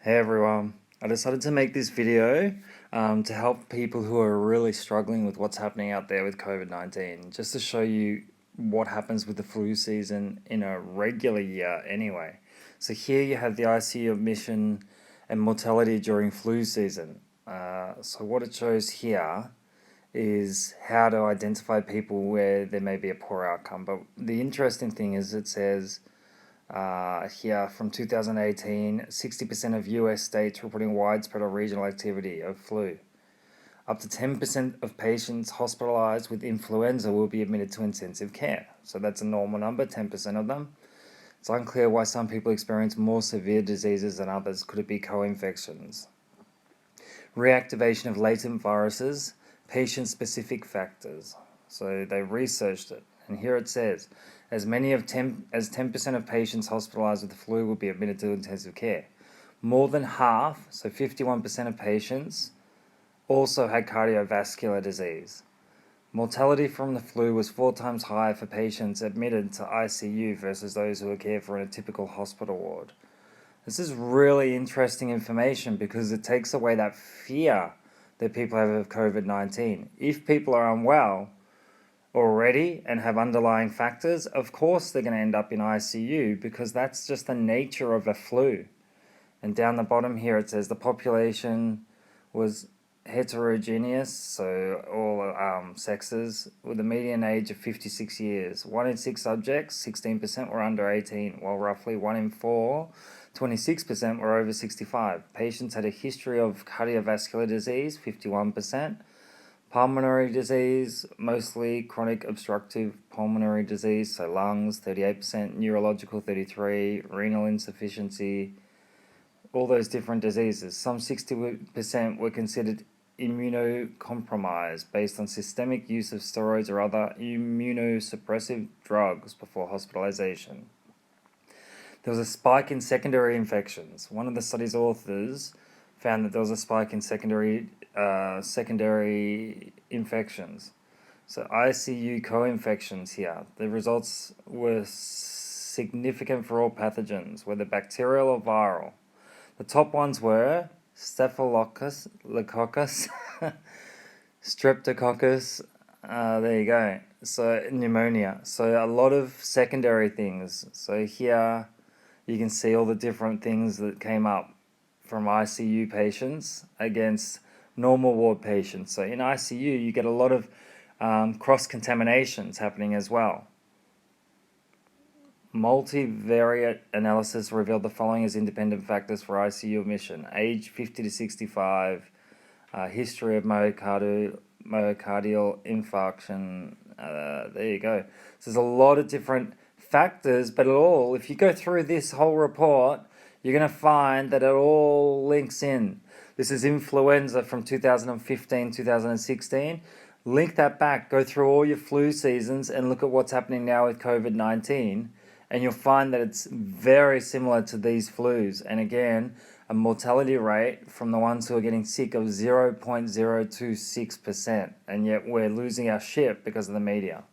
Hey everyone, I decided to make this video to help people who are really struggling with what's happening out there with COVID-19, just to show you what happens with the flu season in a regular year anyway. So here you have the ICU admission and mortality during flu season. So what it shows here is how to identify people where there may be a poor outcome. But the interesting thing is it says here from 2018, 60% of US states reporting widespread or regional activity of flu. Up to 10% of patients hospitalized with influenza will be admitted to intensive care. So that's a normal number, 10% of them. It's unclear why some people experience more severe diseases than others. Could it be co-infections? Reactivation of latent viruses, patient-specific factors. So they researched it, and here it says, as many as 10% of patients hospitalized with the flu will be admitted to intensive care. More than half, so 51% of patients, also had cardiovascular disease. Mortality from the flu was 4 times higher for patients admitted to ICU versus those who were cared for in a typical hospital ward. This is really interesting information because it takes away that fear that people have of COVID-19. If people are unwell already and have underlying factors, of course they're going to end up in ICU because that's just the nature of a flu. And down the bottom here it says the population was heterogeneous, so all sexes, with a median age of 56 years. 1 in 6 subjects, 16%, were under 18, while roughly 1 in 4, 26%, were over 65. Patients had a history of cardiovascular disease, 51%, pulmonary disease, mostly chronic obstructive pulmonary disease, so lungs, 38%, neurological, 33%, renal insufficiency, all those different diseases. Some 60% were considered immunocompromised based on systemic use of steroids or other immunosuppressive drugs before hospitalization. There was a spike in secondary infections. One of the study's authors found that there was a spike in secondary infections. So ICU co-infections here. The results were significant for all pathogens, whether bacterial or viral. The top ones were Staphylococcus, Streptococcus, there you go. So pneumonia. So a lot of secondary things. So here you can see all the different things that came up from ICU patients against normal ward patients. So in ICU you get a lot of cross-contaminations happening as well. Multivariate analysis revealed the following as independent factors for ICU admission: age 50 to 65, history of myocardial infarction. There you go. So there's a lot of different factors, but if you go through this whole report, you're going to find that it all links in. This is influenza from 2015, 2016. Link that back, go through all your flu seasons and look at what's happening now with COVID-19. And you'll find that it's very similar to these flus. And again, a mortality rate from the ones who are getting sick of 0.026%. And yet we're losing our shit because of the media.